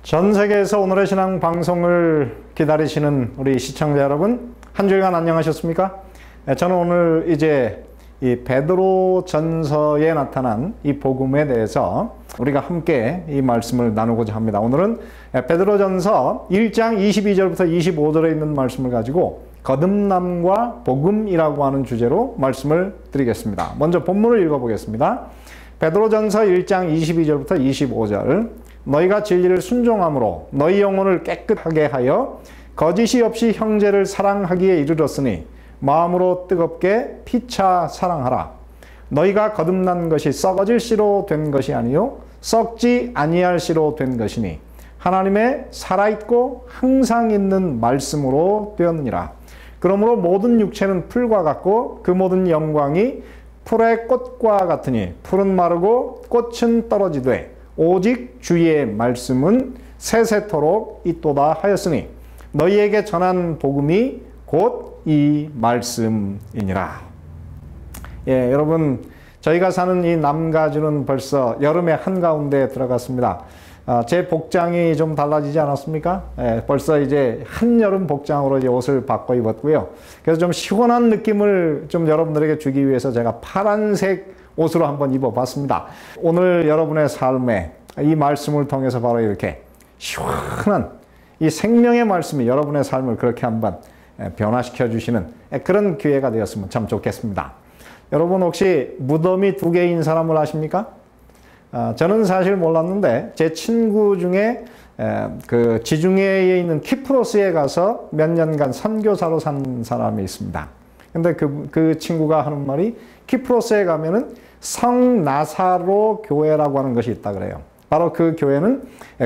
전 세계에서 오늘의 신앙 방송을 기다리시는 우리 시청자 여러분, 한 주일간 안녕하셨습니까? 저는 오늘 이제 이 베드로 전서에 나타난 이 복음에 대해서 우리가 함께 이 말씀을 나누고자 합니다. 오늘은 베드로 전서 1장 22절부터 25절에 있는 말씀을 가지고 거듭남과 복음이라고 하는 주제로 말씀을 드리겠습니다. 먼저 본문을 읽어보겠습니다. 베드로 전서 1장 22절부터 25절. 너희가 진리를 순종함으로 너희 영혼을 깨끗하게 하여 거짓이 없이 형제를 사랑하기에 이르렀으니 마음으로 뜨겁게 피차 사랑하라. 너희가 거듭난 것이 썩어질 씨로 된 것이 아니요 썩지 아니할 씨로 된 것이니 하나님의 살아있고 항상 있는 말씀으로 되었느니라. 그러므로 모든 육체는 풀과 같고 그 모든 영광이 풀의 꽃과 같으니 풀은 마르고 꽃은 떨어지되 오직 주의 말씀은 세세토록 있도다 하였으니 너희에게 전한 복음이 곧 이 말씀이니라. 예, 여러분, 저희가 사는 이 남가주는 벌써 여름의 한가운데에 들어갔습니다. 제 복장이 좀 달라지지 않았습니까? 예, 벌써 이제 한여름 복장으로 이제 옷을 바꿔 입었고요. 그래서 좀 시원한 느낌을 좀 여러분들에게 주기 위해서 제가 파란색 옷으로 한번 입어봤습니다. 오늘 여러분의 삶에 이 말씀을 통해서 바로 이렇게 시원한 이 생명의 말씀이 여러분의 삶을 그렇게 한번 변화시켜 주시는 그런 기회가 되었으면 참 좋겠습니다. 여러분 혹시 무덤이 두 개인 사람을 아십니까? 저는 사실 몰랐는데 제 친구 중에 그 지중해에 있는 키프로스에 가서 몇 년간 선교사로 산 사람이 있습니다. 근데 그 친구가 하는 말이 키프로스에 가면은 성나사로 교회라고 하는 것이 있다 그래요. 바로 그 교회는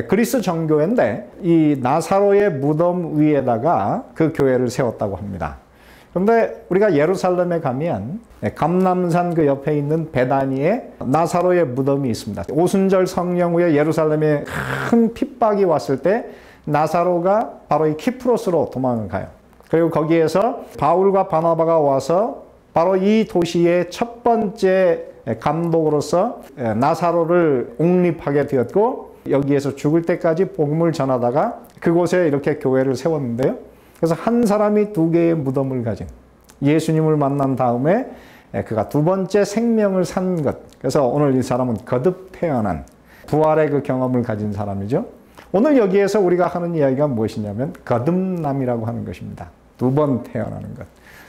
그리스 정교회인데 이 나사로의 무덤 위에다가 그 교회를 세웠다고 합니다. 그런데 우리가 예루살렘에 가면 감람산 그 옆에 있는 베다니에 나사로의 무덤이 있습니다. 오순절 성령 후에 예루살렘에 큰 핍박이 왔을 때 나사로가 바로 이 키프로스로 도망을 가요. 그리고 거기에서 바울과 바나바가 와서 바로 이 도시의 첫 번째 감독으로서 나사로를 옹립하게 되었고 여기에서 죽을 때까지 복음을 전하다가 그곳에 이렇게 교회를 세웠는데요. 그래서 한 사람이 두 개의 무덤을 가진 예수님을 만난 다음에 그가 두 번째 생명을 산 것. 그래서 오늘 이 사람은 거듭 태어난 부활의 그 경험을 가진 사람이죠. 오늘 여기에서 우리가 하는 이야기가 무엇이냐면 거듭남이라고 하는 것입니다. 두 번 태어나는 것.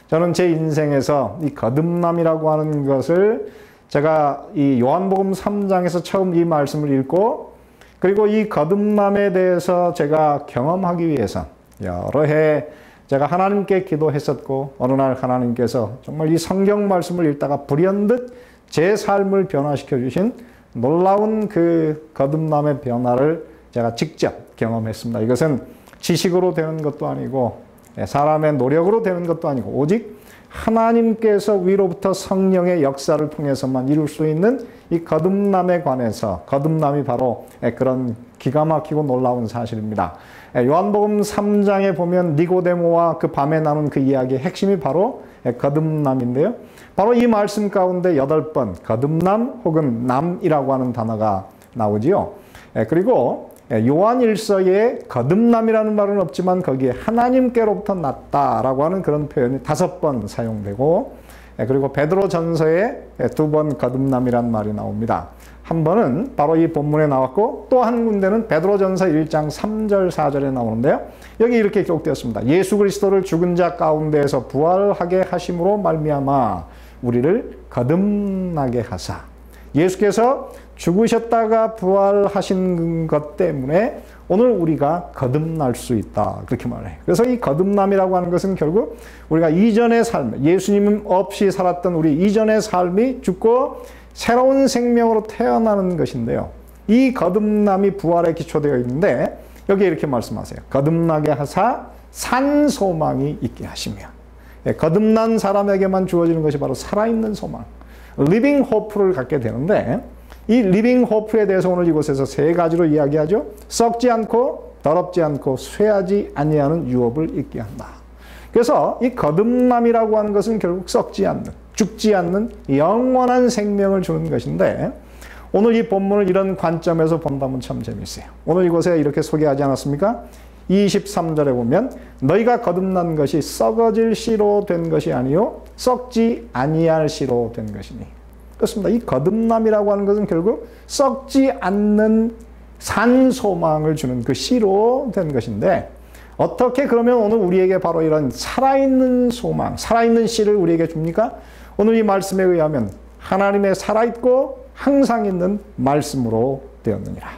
저는 제 인생에서 이 거듭남이라고 하는 것을 제가 이 요한복음 3장에서 처음 이 말씀을 읽고 그리고 이 거듭남에 대해서 제가 경험하기 위해서 여러 해 제가 하나님께 기도했었고 어느 날 하나님께서 정말 이 성경 말씀을 읽다가 불현듯 제 삶을 변화시켜 주신 놀라운 그 거듭남의 변화를 제가 직접 경험했습니다. 이것은 지식으로 되는 것도 아니고 사람의 노력으로 되는 것도 아니고 오직 하나님께서 위로부터 성령의 역사를 통해서만 이룰 수 있는 이 거듭남에 관해서 거듭남이 바로 그런 기가 막히고 놀라운 사실입니다. 요한복음 3장에 보면 니고데모와 그 밤에 나눈 그 이야기의 핵심이 바로 거듭남인데요. 바로 이 말씀 가운데 8번 거듭남 혹은 남이라고 하는 단어가 나오지요. 그리고 요한 1서에 거듭남이라는 말은 없지만 거기에 하나님께로부터 났다라고 하는 그런 표현이 5번 사용되고 그리고 베드로 전서에 2번 거듭남이라는 말이 나옵니다. 한 번은 바로 이 본문에 나왔고 또 한 군데는 베드로 전서 1장 3절 4절에 나오는데요. 여기 이렇게 기록되었습니다. 예수 그리스도를 죽은 자 가운데에서 부활하게 하심으로 말미암아 우리를 거듭나게 하사. 예수께서 죽으셨다가 부활하신 것 때문에 오늘 우리가 거듭날 수 있다. 그렇게 말해요. 그래서 이 거듭남이라고 하는 것은 결국 우리가 이전의 삶, 예수님 없이 살았던 우리 이전의 삶이 죽고 새로운 생명으로 태어나는 것인데요. 이 거듭남이 부활에 기초되어 있는데 여기에 이렇게 말씀하세요. 거듭나게 하사 산 소망이 있게 하시며. 거듭난 사람에게만 주어지는 것이 바로 살아있는 소망. 리빙 호프를 갖게 되는데 이 리빙 호프에 대해서 오늘 이곳에서 3가지로 이야기하죠. 썩지 않고 더럽지 않고 쇠하지 아니하는 유업을 있게 한다. 그래서 이 거듭남이라고 하는 것은 결국 썩지 않는, 죽지 않는 영원한 생명을 주는 것인데 오늘 이 본문을 이런 관점에서 본다면 참 재밌어요. 오늘 이곳에 이렇게 소개하지 않았습니까? 23절에 보면 너희가 거듭난 것이 썩어질 씨로 된 것이 아니요 썩지 아니할 씨로 된 것이니. 그렇습니다. 이 거듭남이라고 하는 것은 결국 썩지 않는 산 소망을 주는 그 씨로 된 것인데, 어떻게 그러면 오늘 우리에게 바로 이런 살아있는 소망, 살아있는 씨를 우리에게 줍니까? 오늘 이 말씀에 의하면 하나님의 살아있고 항상 있는 말씀으로 되었느니라.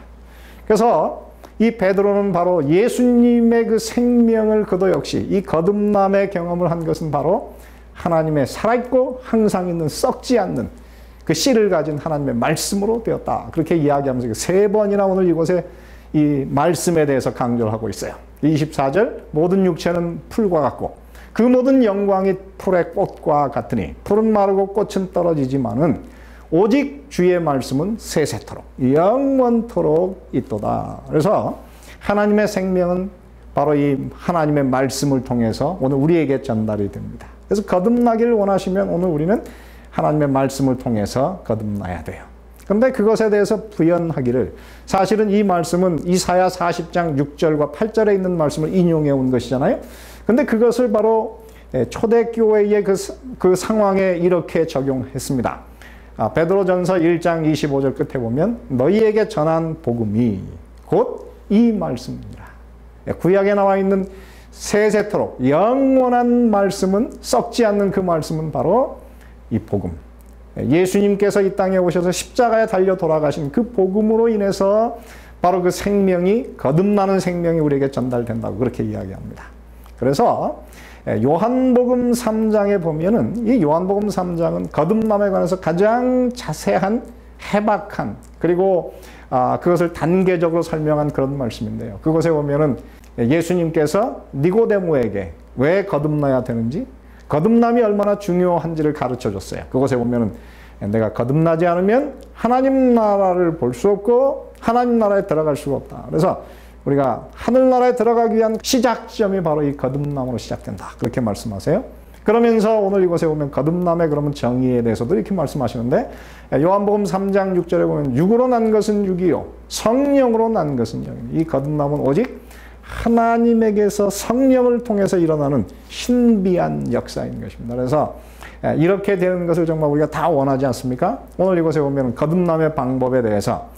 그래서 이 베드로는 바로 예수님의 그 생명을, 그도 역시 이 거듭남의 경험을 한 것은 바로 하나님의 살아있고 항상 있는 썩지 않는 그 씨를 가진 하나님의 말씀으로 되었다. 그렇게 이야기하면서 3번이나 오늘 이곳에 이 말씀에 대해서 강조를 하고 있어요. 24절 모든 육체는 풀과 같고 그 모든 영광이 풀의 꽃과 같으니 풀은 마르고 꽃은 떨어지지만은 오직 주의 말씀은 세세토록 영원토록 있도다. 그래서 하나님의 생명은 바로 이 하나님의 말씀을 통해서 오늘 우리에게 전달이 됩니다. 그래서 거듭나기를 원하시면 오늘 우리는 하나님의 말씀을 통해서 거듭나야 돼요. 그런데 그것에 대해서 부연하기를, 사실은 이 말씀은 이사야 40장 6절과 8절에 있는 말씀을 인용해 온 것이잖아요. 그런데 그것을 바로 초대교회의 그 상황에 이렇게 적용했습니다. 베드로전서 1장 25절 끝에 보면 너희에게 전한 복음이 곧 이 말씀이라. 구약에 나와 있는 세세토록 영원한 말씀은, 썩지 않는 그 말씀은 바로 이 복음. 예수님께서 이 땅에 오셔서 십자가에 달려 돌아가신 그 복음으로 인해서 바로 그 생명이, 거듭나는 생명이 우리에게 전달된다고 그렇게 이야기합니다. 그래서 요한복음 3장에 보면은 이 요한복음 3장은 거듭남에 관해서 가장 자세한, 해박한, 그리고 그것을 단계적으로 설명한 그런 말씀인데요. 그곳에 보면은 예수님께서 니고데모에게 왜 거듭나야 되는지, 거듭남이 얼마나 중요한지를 가르쳐 줬어요. 그곳에 보면은 내가 거듭나지 않으면 하나님 나라를 볼 수 없고 하나님 나라에 들어갈 수가 없다. 그래서 우리가 하늘나라에 들어가기 위한 시작점이 바로 이 거듭남으로 시작된다. 그렇게 말씀하세요. 그러면서 오늘 이곳에 보면 거듭남의 그러면 정의에 대해서도 이렇게 말씀하시는데, 요한복음 3장 6절에 보면 육으로 난 것은 육이요 성령으로 난 것은 영이니. 이 거듭남은 오직 하나님에게서 성령을 통해서 일어나는 신비한 역사인 것입니다. 그래서 이렇게 되는 것을 정말 우리가 다 원하지 않습니까? 오늘 이곳에 보면 거듭남의 방법에 대해서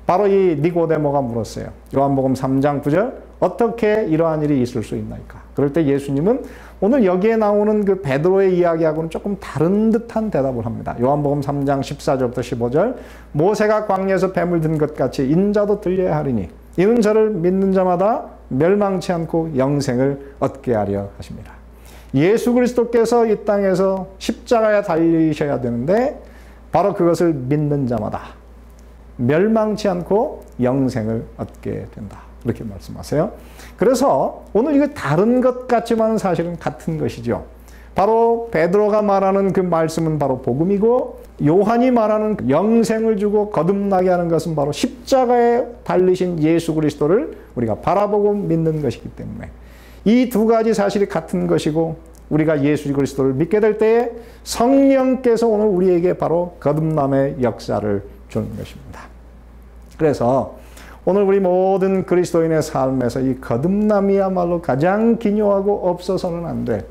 바로 이 니고데모가 물었어요. 요한복음 3장 9절 어떻게 이러한 일이 있을 수 있나이까? 그럴 때 예수님은 오늘 여기에 나오는 그 베드로의 이야기하고는 조금 다른 듯한 대답을 합니다. 요한복음 3장 14절부터 15절 모세가 광야에서 뱀을 든 것 같이 인자도 들려야 하리니 이는 저를 믿는 자마다 멸망치 않고 영생을 얻게 하려 하십니다. 예수 그리스도께서 이 땅에서 십자가에 달리셔야 되는데 바로 그것을 믿는 자마다 멸망치 않고 영생을 얻게 된다. 이렇게 말씀하세요. 그래서 오늘 이거 다른 것 같지만 사실은 같은 것이죠. 바로 베드로가 말하는 그 말씀은 바로 복음이고, 요한이 말하는 영생을 주고 거듭나게 하는 것은 바로 십자가에 달리신 예수 그리스도를 우리가 바라보고 믿는 것이기 때문에 이 두 가지 사실이 같은 것이고, 우리가 예수 그리스도를 믿게 될 때에 성령께서 오늘 우리에게 바로 거듭남의 역사를 주는 것입니다. 그래서 오늘 우리 모든 그리스도인의 삶에서 이 거듭남이야말로 가장 기묘하고 없어서는 안 될,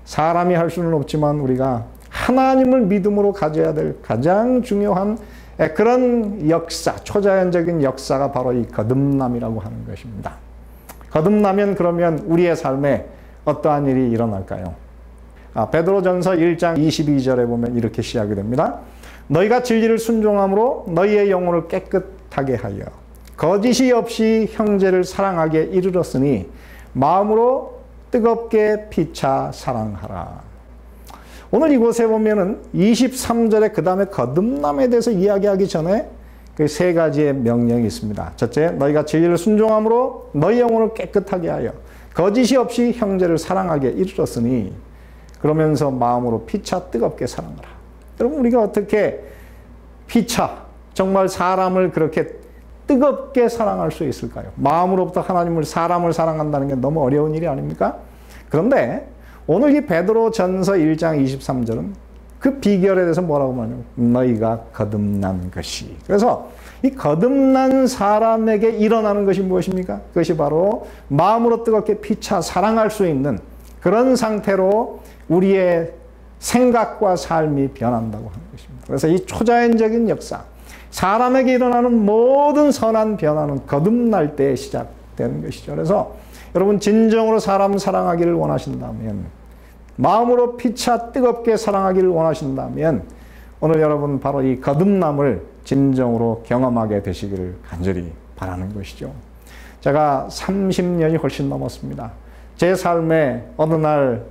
사람이 할 수는 없지만 우리가 하나님을 믿음으로 가져야 될 가장 중요한 그런 역사, 초자연적인 역사가 바로 이 거듭남이라고 하는 것입니다. 거듭나면 그러면 우리의 삶에 어떠한 일이 일어날까요? 베드로전서 1장 22절에 보면 이렇게 시작이 됩니다. 너희가 진리를 순종함으로 너희의 영혼을 깨끗하게 하여 거짓이 없이 형제를 사랑하게 이르렀으니 마음으로 뜨겁게 피차 사랑하라. 오늘 이곳에 보면은 23절에 그 다음에 거듭남에 대해서 이야기하기 전에 그 세 가지의 명령이 있습니다. 첫째, 너희가 진리를 순종함으로 너희 영혼을 깨끗하게 하여 거짓이 없이 형제를 사랑하게 이르렀으니, 그러면서 마음으로 피차 뜨겁게 사랑하라. 여러분, 우리가 어떻게 피차, 정말 사람을 그렇게 뜨겁게 사랑할 수 있을까요? 마음으로부터 하나님을, 사람을 사랑한다는 게 너무 어려운 일이 아닙니까? 그런데 오늘 이 베드로전서 1장 23절은 그 비결에 대해서 뭐라고 말하냐면 너희가 거듭난 것이. 그래서 이 거듭난 사람에게 일어나는 것이 무엇입니까? 그것이 바로 마음으로 뜨겁게 피차 사랑할 수 있는 그런 상태로 우리의 생각과 삶이 변한다고 하는 것입니다. 그래서 이 초자연적인 역사, 사람에게 일어나는 모든 선한 변화는 거듭날 때 시작되는 것이죠. 그래서 여러분 진정으로 사람 사랑하기를 원하신다면, 마음으로 피차 뜨겁게 사랑하기를 원하신다면 오늘 여러분 바로 이 거듭남을 진정으로 경험하게 되시기를 간절히 바라는 것이죠. 제가 30년이 훨씬 넘었습니다. 제 삶에 어느 날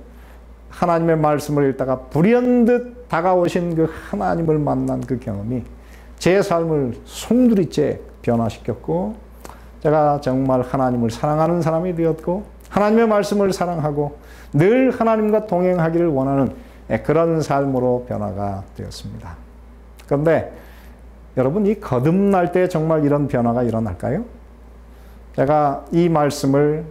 하나님의 말씀을 읽다가 불현듯 다가오신 그 하나님을 만난 그 경험이 제 삶을 송두리째 변화시켰고, 제가 정말 하나님을 사랑하는 사람이 되었고, 하나님의 말씀을 사랑하고 늘 하나님과 동행하기를 원하는 그런 삶으로 변화가 되었습니다. 그런데 여러분, 이 거듭날 때 정말 이런 변화가 일어날까요? 제가 이 말씀을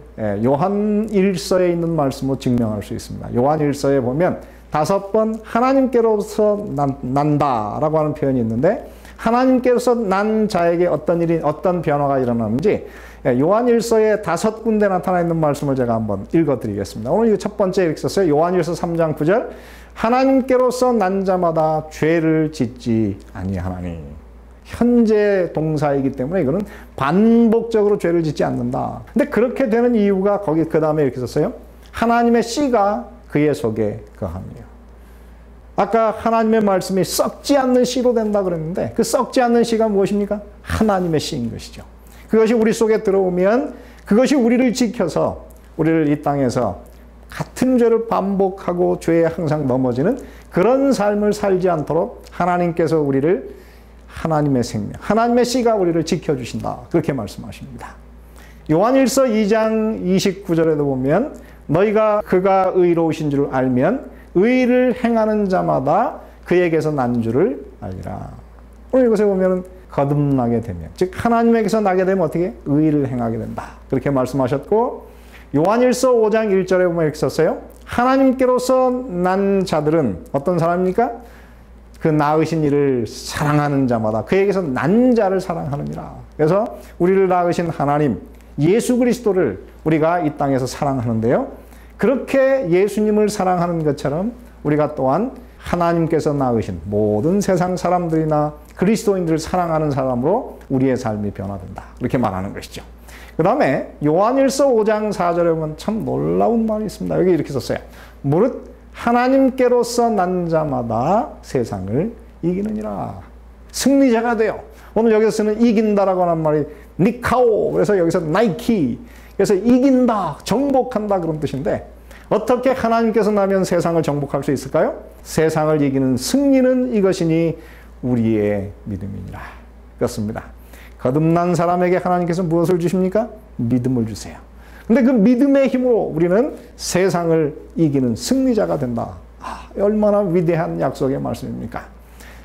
요한 1서에 있는 말씀으로 증명할 수 있습니다. 요한 1서에 보면 5번 하나님께로서 난다라고 하는 표현이 있는데, 하나님께로서 난 자에게 어떤 변화가 일어나는지 요한 1서에 5군데 나타나 있는 말씀을 제가 한번 읽어드리겠습니다. 오늘 첫 번째 이렇게 썼어요. 요한 1서 3장 9절, 하나님께로서 난 자마다 죄를 짓지 아니하나니. 현재 동사이기 때문에 이거는 반복적으로 죄를 짓지 않는다. 근데 그렇게 되는 이유가 거기 그 다음에 이렇게 썼어요. 하나님의 씨가 그의 속에 거하며. 아까 하나님의 말씀이 썩지 않는 씨로 된다 그랬는데, 그 썩지 않는 씨가 무엇입니까? 하나님의 씨인 것이죠. 그것이 우리 속에 들어오면 그것이 우리를 지켜서 우리를 이 땅에서 같은 죄를 반복하고 죄에 항상 넘어지는 그런 삶을 살지 않도록 하나님께서 우리를, 하나님의 생명, 하나님의 씨가 우리를 지켜주신다. 그렇게 말씀하십니다. 요한일서 2장 29절에도 보면 너희가 그가 의로우신 줄 알면 의를 행하는 자마다 그에게서 난 줄을 알리라. 오늘 이곳에 보면 거듭나게 되면, 즉 하나님에게서 나게 되면 어떻게? 의를 행하게 된다. 그렇게 말씀하셨고, 요한일서 5장 1절에 보면 이렇게 썼어요. 하나님께로서 난 자들은 어떤 사람입니까? 그 낳으신 이를 사랑하는 자마다 그에게서 난 자를 사랑하느니라. 그래서 우리를 낳으신 하나님, 예수 그리스도를 우리가 이 땅에서 사랑하는데요. 그렇게 예수님을 사랑하는 것처럼 우리가 또한 하나님께서 낳으신 모든 세상 사람들이나 그리스도인들을 사랑하는 사람으로 우리의 삶이 변화된다. 이렇게 말하는 것이죠. 그 다음에 요한일서 5장 4절에 보면 참 놀라운 말이 있습니다. 여기 이렇게 썼어요. 무릇 하나님께로서 난 자마다 세상을 이기느니라. 승리자가 돼요. 오늘 여기서 쓰는 이긴다라고 하는 말이 니카오, 그래서 여기서 나이키, 그래서 이긴다, 정복한다 그런 뜻인데, 어떻게 하나님께서 나면 세상을 정복할 수 있을까요? 세상을 이기는 승리는 이것이니 우리의 믿음이니라. 그렇습니다. 거듭난 사람에게 하나님께서 무엇을 주십니까? 믿음을 주세요. 근데 그 믿음의 힘으로 우리는 세상을 이기는 승리자가 된다. 얼마나 위대한 약속의 말씀입니까?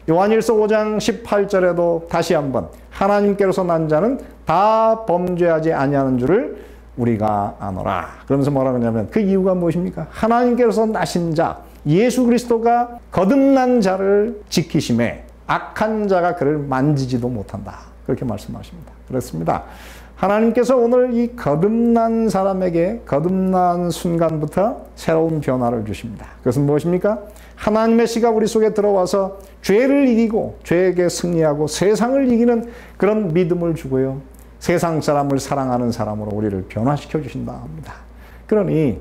요한일서 5장 18절에도 다시 한번 하나님께로서 난 자는 다 범죄하지 아니하는 줄을 우리가 아노라. 그러면서 뭐라고 하냐면 그 이유가 무엇입니까? 하나님께로서 나신 자, 예수 그리스도가 거듭난 자를 지키심에 악한 자가 그를 만지지도 못한다. 그렇게 말씀하십니다. 그렇습니다. 하나님께서 오늘 이 거듭난 사람에게 거듭난 순간부터 새로운 변화를 주십니다. 그것은 무엇입니까? 하나님의 씨가 우리 속에 들어와서 죄를 이기고 죄에게 승리하고 세상을 이기는 그런 믿음을 주고요. 세상 사람을 사랑하는 사람으로 우리를 변화시켜 주신다 합니다. 그러니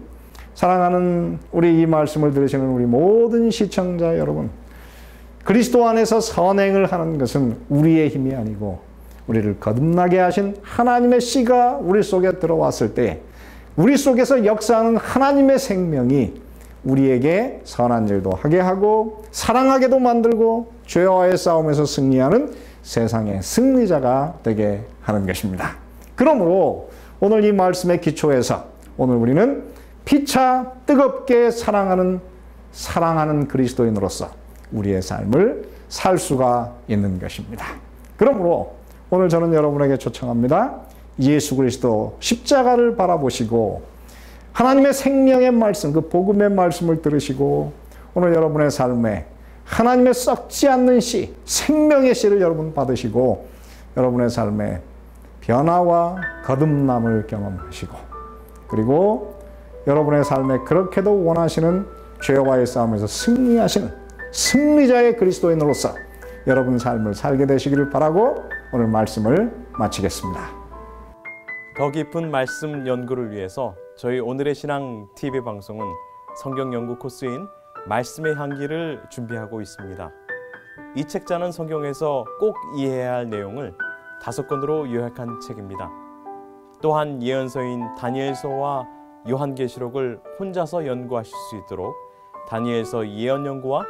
사랑하는 우리 이 말씀을 들으시는 우리 모든 시청자 여러분, 그리스도 안에서 선행을 하는 것은 우리의 힘이 아니고 우리를 거듭나게 하신 하나님의 씨가 우리 속에 들어왔을 때 우리 속에서 역사하는 하나님의 생명이 우리에게 선한 일도 하게 하고 사랑하게도 만들고 죄와의 싸움에서 승리하는 세상의 승리자가 되게 하는 것입니다. 그러므로 오늘 이 말씀의 기초에서 오늘 우리는 피차 뜨겁게 사랑하는 그리스도인으로서 우리의 삶을 살 수가 있는 것입니다. 그러므로 오늘 저는 여러분에게 초청합니다. 예수 그리스도 십자가를 바라보시고 하나님의 생명의 말씀, 그 복음의 말씀을 들으시고 오늘 여러분의 삶에 하나님의 썩지 않는 씨, 생명의 씨를 여러분 받으시고 여러분의 삶에 변화와 거듭남을 경험하시고 그리고 여러분의 삶에 그렇게도 원하시는 죄와의 싸움에서 승리하시는 승리자의 그리스도인으로서 여러분 삶을 살게 되시기를 바라고 오늘 말씀을 마치겠습니다. 더 깊은 말씀 연구를 위해서 저희 오늘의 신앙 TV 방송은 성경 연구 코스인 말씀의 향기를 준비하고 있습니다. 이 책자는 성경에서 꼭 이해해야 할 내용을 5권으로 요약한 책입니다. 또한 예언서인 다니엘서와 요한계시록을 혼자서 연구하실 수 있도록 다니엘서 예언연구와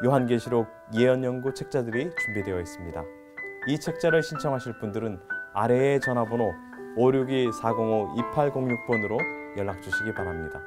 요한계시록 예언연구 책자들이 준비되어 있습니다. 이 책자를 신청하실 분들은 아래의 전화번호 562-405-2806번으로 연락 주시기 바랍니다.